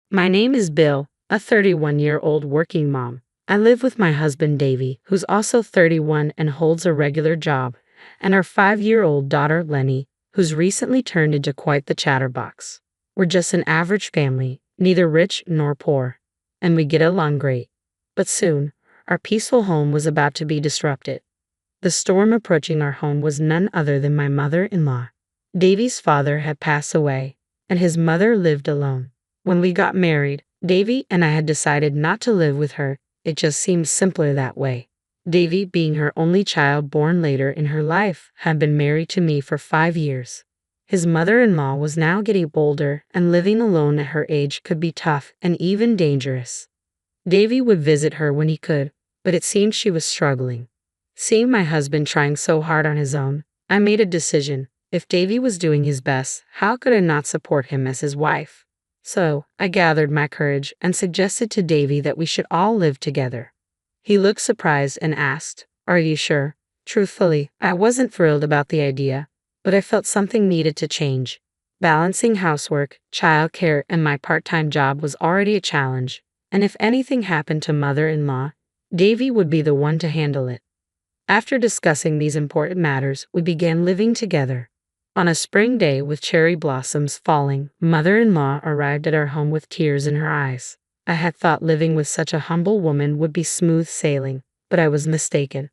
My name is Bill, a 31-year-old working mom. I live with my husband Davy, who's also 31 and holds a regular job, and our 5-year-old daughter Lenny, who's recently turned into quite the chatterbox. We're just an average family, neither rich nor poor, and we get along great. But soon, our peaceful home was about to be disrupted. The storm approaching our home was none other than my mother-in-law. Davy's father had passed away, and his mother lived alone. When we got married, Davy and I had decided not to live with her. It just seemed simpler that way. Davy, being her only child born later in her life, had been married to me for 5 years. His mother-in-law was now getting older, and living alone at her age could be tough and even dangerous. Davy would visit her when he could, but it seemed she was struggling. Seeing my husband trying so hard on his own, I made a decision. If Davy was doing his best, how could I not support him as his wife? So, I gathered my courage and suggested to Davy that we should all live together. He looked surprised and asked, "Are you sure?" Truthfully, I wasn't thrilled about the idea, but I felt something needed to change. Balancing housework, childcare, and my part-time job was already a challenge, and if anything happened to mother-in-law, Davy would be the one to handle it. After discussing these important matters, we began living together. On a spring day with cherry blossoms falling, mother-in-law arrived at our home with tears in her eyes. I had thought living with such a humble woman would be smooth sailing, but I was mistaken.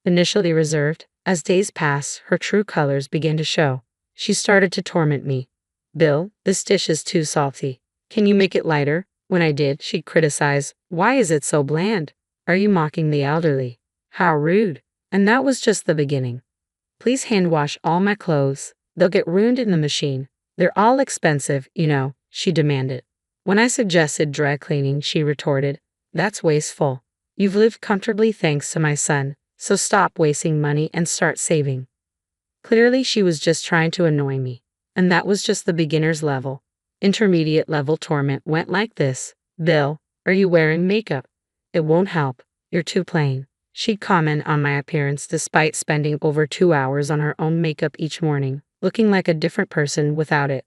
Initially reserved, as days passed, her true colors began to show. She started to torment me. "Bill, this dish is too salty. Can you make it lighter?" When I did, she'd criticize, "Why is it so bland? Are you mocking the elderly? How rude." And that was just the beginning. "Please hand wash all my clothes. They'll get ruined in the machine. They're all expensive, you know," she demanded. When I suggested dry cleaning, she retorted, "That's wasteful. You've lived comfortably thanks to my son, so stop wasting money and start saving." Clearly, she was just trying to annoy me. And that was just the beginner's level. Intermediate level torment went like this. "Bill, are you wearing makeup? It won't help. You're too plain." She'd comment on my appearance despite spending over 2 hours on her own makeup each morning, looking like a different person without it.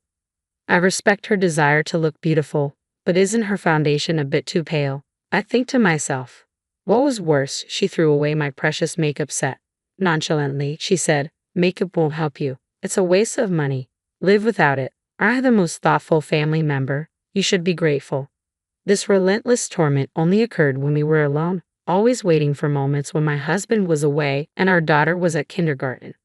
I respect her desire to look beautiful, but isn't her foundation a bit too pale? I think to myself. What was worse, she threw away my precious makeup set. Nonchalantly, she said, "Makeup won't help you. It's a waste of money. Live without it. I have the most thoughtful family member. You should be grateful." This relentless torment only occurred when we were alone, always waiting for moments when my husband was away and our daughter was at kindergarten.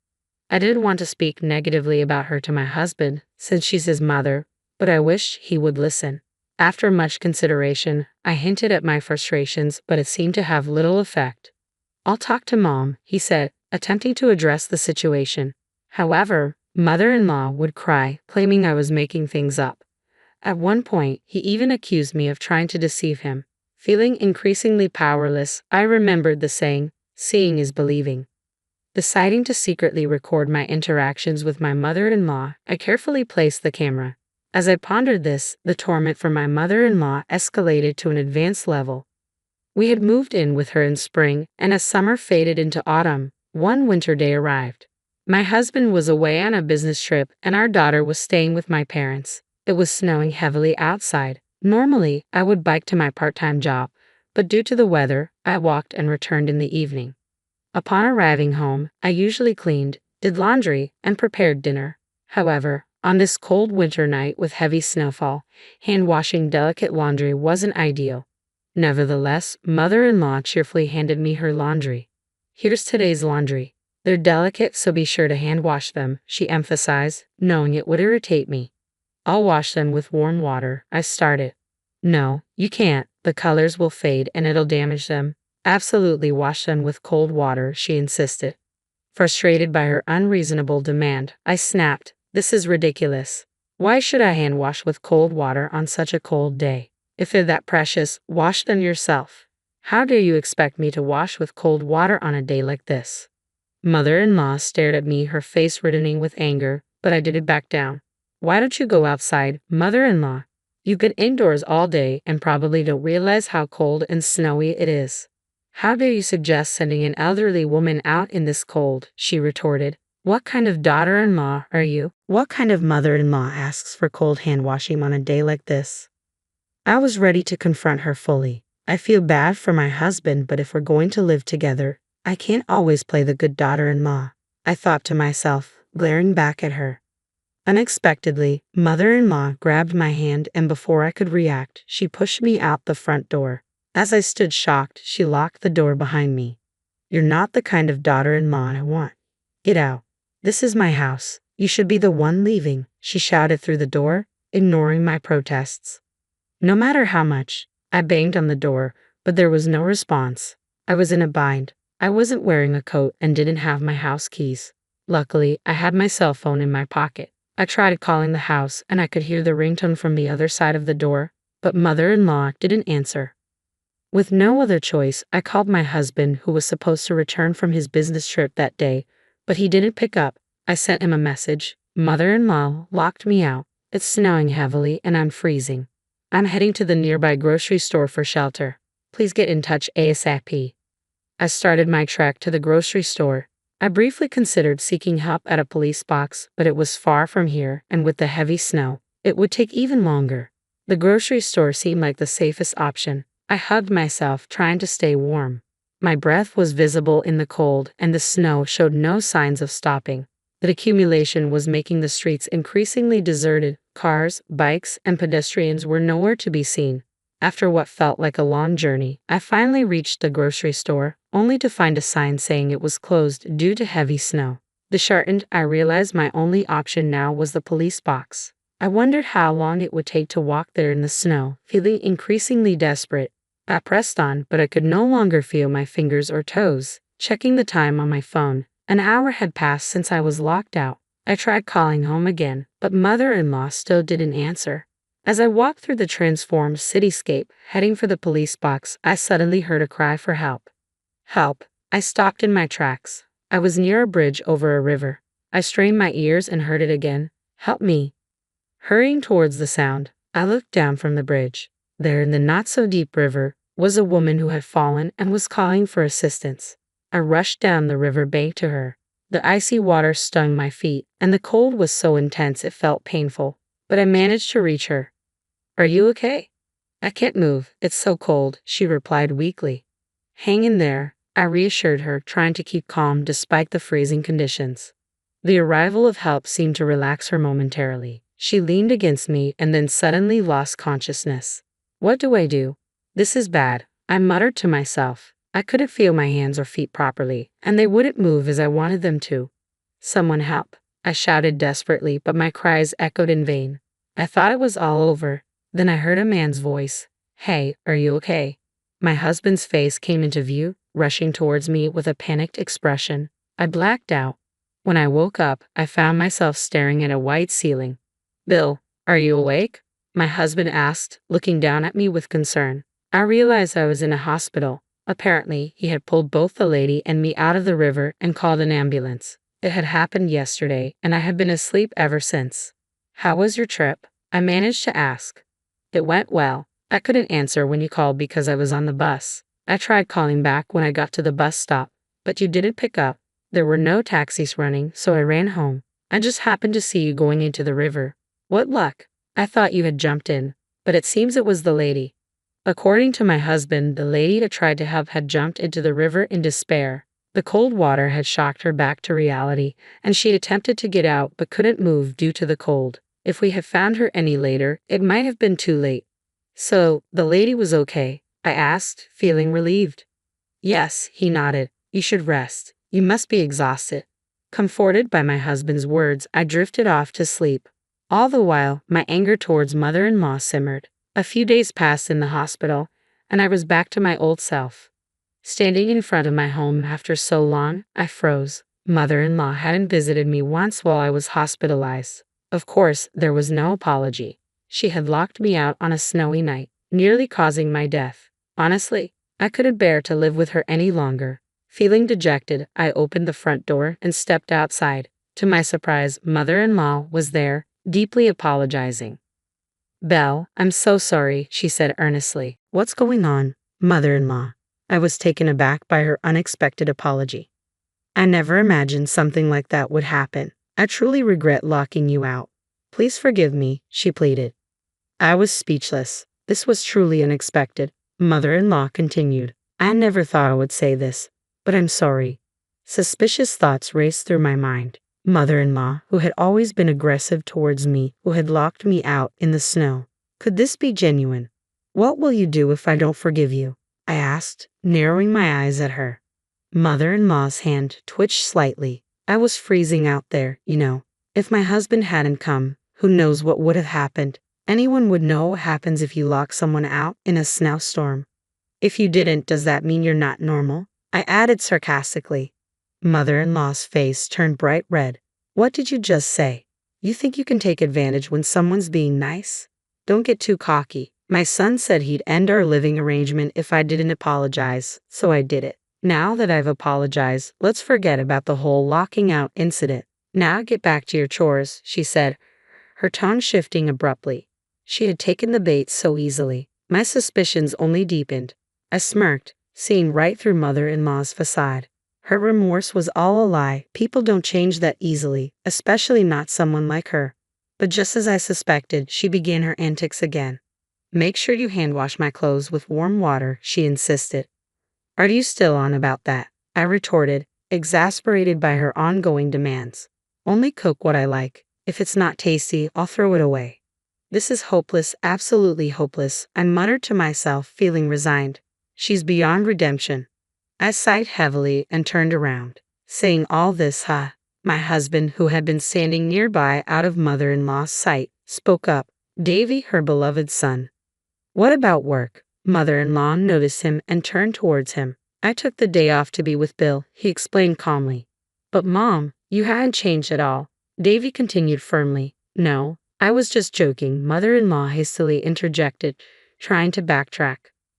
I didn't want to speak negatively about her to my husband, since she's his mother, but I wished he would listen. After much consideration, I hinted at my frustrations, but it seemed to have little effect. "I'll talk to Mom," he said, attempting to address the situation. However, mother-in-law would cry, claiming I was making things up. At one point, he even accused me of trying to deceive him. Feeling increasingly powerless, I remembered the saying, "Seeing is believing." Deciding to secretly record my interactions with my mother-in-law, I carefully placed the camera. As I pondered this, the torment from my mother-in-law escalated to an advanced level. We had moved in with her in spring, and as summer faded into autumn, one winter day arrived. My husband was away on a business trip, and our daughter was staying with my parents. It was snowing heavily outside. Normally, I would bike to my part-time job, but due to the weather, I walked and returned in the evening. Upon arriving home, I usually cleaned, did laundry, and prepared dinner. However, on this cold winter night with heavy snowfall, hand-washing delicate laundry wasn't ideal. Nevertheless, mother-in-law cheerfully handed me her laundry. "Here's today's laundry. They're delicate, so be sure to hand-wash them," she emphasized, knowing it would irritate me. "I'll wash them with warm water," I started. "No, you can't. The colors will fade and it'll damage them." "Absolutely wash them with cold water," she insisted. Frustrated by her unreasonable demand, I snapped, "This is ridiculous. Why should I hand wash with cold water on such a cold day? If they're that precious, wash them yourself. How dare you expect me to wash with cold water on a day like this?" Mother-in-law stared at me, her face reddening with anger, but I didn't back down. "Why don't you go outside, mother-in-law? You've been indoors all day and probably don't realize how cold and snowy it is. How dare you suggest sending an elderly woman out in this cold?" she retorted. "What kind of daughter-in-law are you? What kind of mother-in-law asks for cold hand washing on a day like this?" I was ready to confront her fully. I feel bad for my husband, but if we're going to live together, I can't always play the good daughter-in-law, I thought to myself, glaring back at her. Unexpectedly, mother-in-law grabbed my hand, and before I could react, she pushed me out the front door. As I stood shocked, she locked the door behind me. You're not the kind of daughter-in-law I want. Get out. This is my house. You should be the one leaving, she shouted through the door, ignoring my protests. No matter how much, I banged on the door, but there was no response. I was in a bind. I wasn't wearing a coat and didn't have my house keys. Luckily, I had my cell phone in my pocket. I tried calling the house and I could hear the ringtone from the other side of the door, but mother-in-law didn't answer. With no other choice, I called my husband, who was supposed to return from his business trip that day, but he didn't pick up. I sent him a message. Mother-in-law locked me out. It's snowing heavily and I'm freezing. I'm heading to the nearby grocery store for shelter. Please get in touch ASAP. I started my trek to the grocery store. I briefly considered seeking help at a police box, but it was far from here, and with the heavy snow, it would take even longer. The grocery store seemed like the safest option. I hugged myself, trying to stay warm. My breath was visible in the cold, and the snow showed no signs of stopping. The accumulation was making the streets increasingly deserted. Cars, bikes, and pedestrians were nowhere to be seen. After what felt like a long journey, I finally reached the grocery store, only to find a sign saying it was closed due to heavy snow. Disheartened, I realized my only option now was the police box. I wondered how long it would take to walk there in the snow, feeling increasingly desperate. I pressed on, but I could no longer feel my fingers or toes. Checking the time on my phone, an hour had passed since I was locked out. I tried calling home again, but mother-in-law still didn't answer. As I walked through the transformed cityscape, heading for the police box, I suddenly heard a cry for help. Help! I stopped in my tracks. I was near a bridge over a river. I strained my ears and heard it again. Help me! Hurrying towards the sound, I looked down from the bridge. There, in the not-so-deep river, was a woman who had fallen and was calling for assistance. I rushed down the river bank to her. The icy water stung my feet, and the cold was so intense it felt painful, but I managed to reach her. Are you okay? I can't move, it's so cold, she replied weakly. Hang in there, I reassured her, trying to keep calm despite the freezing conditions. The arrival of help seemed to relax her momentarily. She leaned against me and then suddenly lost consciousness. What do I do? This is bad, I muttered to myself. I couldn't feel my hands or feet properly, and they wouldn't move as I wanted them to. Someone help, I shouted desperately, but my cries echoed in vain. I thought it was all over. Then I heard a man's voice. Hey, are you okay? My husband's face came into view, rushing towards me with a panicked expression. I blacked out. When I woke up, I found myself staring at a white ceiling. Bill, are you awake? My husband asked, looking down at me with concern. I realized I was in a hospital. Apparently, he had pulled both the lady and me out of the river and called an ambulance. It had happened yesterday, and I had been asleep ever since. How was your trip? I managed to ask. It went well. I couldn't answer when you called because I was on the bus. I tried calling back when I got to the bus stop, but you didn't pick up. There were no taxis running, so I ran home. I just happened to see you going into the river. What luck! I thought you had jumped in, but it seems it was the lady. According to my husband, the lady that tried to help had jumped into the river in despair. The cold water had shocked her back to reality, and she attempted to get out but couldn't move due to the cold. If we had found her any later, it might have been too late. So, the lady was okay? I asked, feeling relieved. Yes, he nodded. You should rest. You must be exhausted. Comforted by my husband's words, I drifted off to sleep. All the while, my anger towards mother-in-law simmered. A few days passed in the hospital, and I was back to my old self. Standing in front of my home after so long, I froze. Mother-in-law hadn't visited me once while I was hospitalized. Of course, there was no apology. She had locked me out on a snowy night, nearly causing my death. Honestly, I couldn't bear to live with her any longer. Feeling dejected, I opened the front door and stepped outside. To my surprise, mother-in-law was there, deeply apologizing. Belle, I'm so sorry, she said earnestly. What's going on, mother-in-law? I was taken aback by her unexpected apology. I never imagined something like that would happen. I truly regret locking you out. Please forgive me, she pleaded. I was speechless. This was truly unexpected, mother-in-law continued. I never thought I would say this, but I'm sorry. Suspicious thoughts raced through my mind. Mother-in-law, who had always been aggressive towards me, who had locked me out in the snow. Could this be genuine? What will you do if I don't forgive you? I asked, narrowing my eyes at her. Mother-in-law's hand twitched slightly. I was freezing out there, you know. If my husband hadn't come, who knows what would have happened? Anyone would know what happens if you lock someone out in a snowstorm. If you didn't, does that mean you're not normal? I added sarcastically. Mother-in-law's face turned bright red. What did you just say? You think you can take advantage when someone's being nice? Don't get too cocky. My son said he'd end our living arrangement if I didn't apologize, so I did it. Now that I've apologized, let's forget about the whole locking out incident. Now get back to your chores, she said, her tone shifting abruptly. She had taken the bait so easily. My suspicions only deepened. I smirked, seeing right through mother-in-law's facade. Her remorse was all a lie. People don't change that easily, especially not someone like her. But just as I suspected, she began her antics again. Make sure you hand wash my clothes with warm water, she insisted. Are you still on about that? I retorted, exasperated by her ongoing demands. Only cook what I like. If it's not tasty, I'll throw it away. This is hopeless, absolutely hopeless, I muttered to myself, feeling resigned. She's beyond redemption. I sighed heavily and turned around. Saying all this, my husband, who had been standing nearby out of mother-in-law's sight, spoke up. Davy, her beloved son. What about work? Mother-in-law noticed him and turned towards him. I took the day off to be with Bill, he explained calmly. But Mom, you hadn't changed at all. Davy continued firmly. No, I was just joking, mother-in-law hastily interjected, trying to backtrack.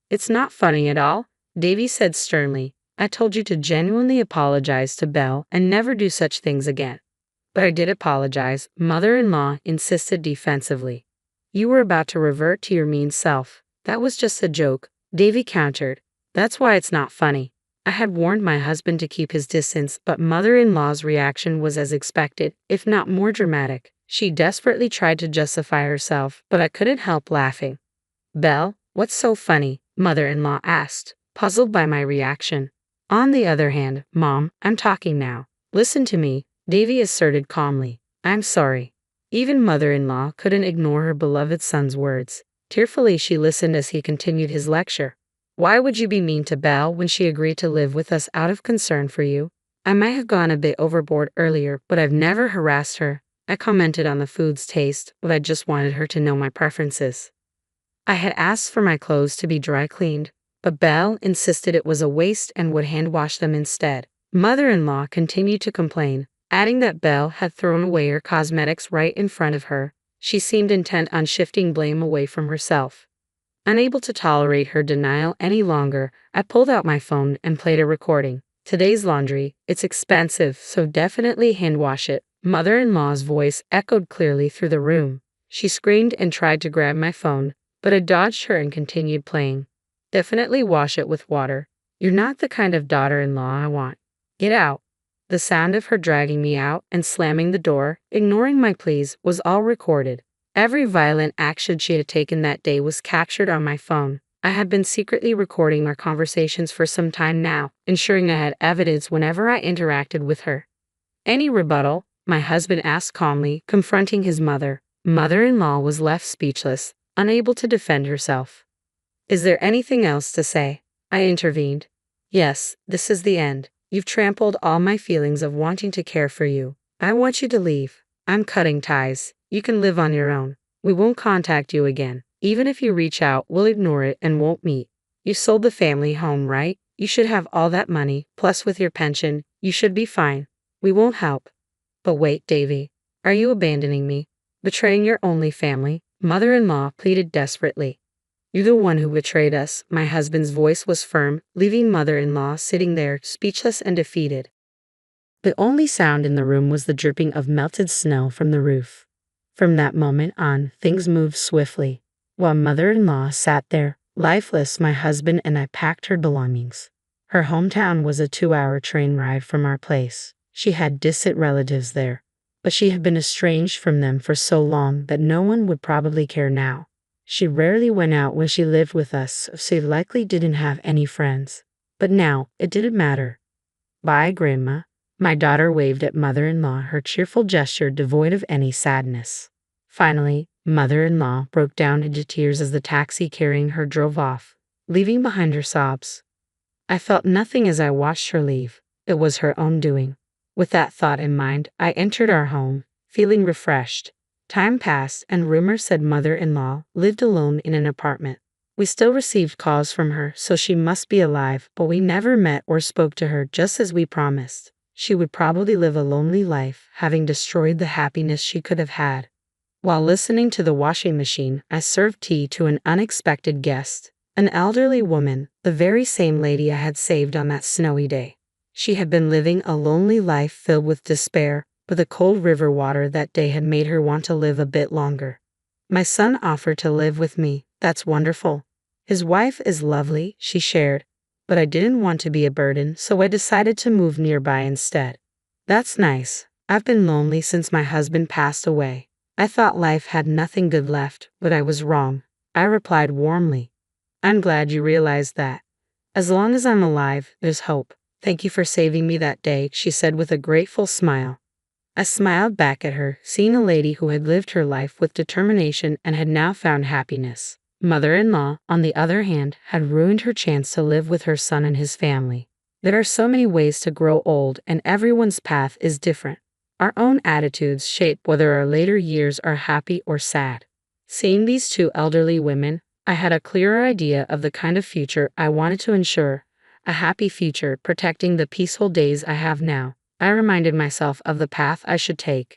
It's not funny at all, Davy said sternly. I told you to genuinely apologize to Belle and never do such things again. But I did apologize, mother-in-law insisted defensively. You were about to revert to your mean self. That was just a joke, Davy countered. That's why it's not funny. I had warned my husband to keep his distance, but mother-in-law's reaction was as expected, if not more dramatic. She desperately tried to justify herself, but I couldn't help laughing. Belle, what's so funny? Mother-in-law asked, puzzled by my reaction. On the other hand, Mom, I'm talking now. Listen to me, Davy asserted calmly. I'm sorry. Even mother-in-law couldn't ignore her beloved son's words. Tearfully she listened as he continued his lecture. Why would you be mean to Belle when she agreed to live with us out of concern for you? I might have gone a bit overboard earlier, but I've never harassed her. I commented on the food's taste, but I just wanted her to know my preferences. I had asked for my clothes to be dry cleaned, but Belle insisted it was a waste and would hand wash them instead. Mother-in-law continued to complain, adding that Belle had thrown away her cosmetics right in front of her. She seemed intent on shifting blame away from herself. Unable to tolerate her denial any longer, I pulled out my phone and played a recording. Today's laundry, it's expensive, so definitely hand wash it. Mother-in-law's voice echoed clearly through the room. She screamed and tried to grab my phone, but I dodged her and continued playing. Definitely wash it with water. You're not the kind of daughter-in-law I want. Get out. The sound of her dragging me out and slamming the door, ignoring my pleas, was all recorded. Every violent action she had taken that day was captured on my phone. I had been secretly recording our conversations for some time now, ensuring I had evidence whenever I interacted with her. Any rebuttal? My husband asked calmly, confronting his mother. Mother-in-law was left speechless, unable to defend herself. Is there anything else to say? I intervened. Yes, this is the end. You've trampled all my feelings of wanting to care for you. I want you to leave. I'm cutting ties. You can live on your own. We won't contact you again. Even if you reach out, we'll ignore it and won't meet. You sold the family home, right? You should have all that money, plus with your pension, you should be fine. We won't help. But wait, Davy. Are you abandoning me? Betraying your only family? Mother-in-law pleaded desperately. You're the one who betrayed us. My husband's voice was firm, leaving mother-in-law sitting there, speechless and defeated. The only sound in the room was the dripping of melted snow from the roof. From that moment on, things moved swiftly. While mother-in-law sat there, lifeless, my husband and I packed her belongings. Her hometown was a 2-hour train ride from our place. She had distant relatives there, but she had been estranged from them for so long that no one would probably care now. She rarely went out when she lived with us, so she likely didn't have any friends. But now, it didn't matter. Bye, Grandma. My daughter waved at mother-in-law, her cheerful gesture devoid of any sadness. Finally, mother-in-law broke down into tears as the taxi carrying her drove off, leaving behind her sobs. I felt nothing as I watched her leave. It was her own doing. With that thought in mind, I entered our home, feeling refreshed. Time passed, and rumor said mother-in-law lived alone in an apartment. We still received calls from her, so she must be alive, but we never met or spoke to her, just as we promised. She would probably live a lonely life, having destroyed the happiness she could have had. While listening to the washing machine, I served tea to an unexpected guest, an elderly woman, the very same lady I had saved on that snowy day. She had been living a lonely life filled with despair, but the cold river water that day had made her want to live a bit longer. My son offered to live with me. That's wonderful. His wife is lovely, she shared, but I didn't want to be a burden, so I decided to move nearby instead. That's nice. I've been lonely since my husband passed away. I thought life had nothing good left, but I was wrong. I replied warmly. I'm glad you realized that. As long as I'm alive, there's hope. Thank you for saving me that day, she said with a grateful smile. I smiled back at her, seeing a lady who had lived her life with determination and had now found happiness. Mother-in-law, on the other hand, had ruined her chance to live with her son and his family. There are so many ways to grow old, and everyone's path is different. Our own attitudes shape whether our later years are happy or sad. Seeing these two elderly women, I had a clearer idea of the kind of future I wanted to ensure. A happy future, protecting the peaceful days I have now. I reminded myself of the path I should take.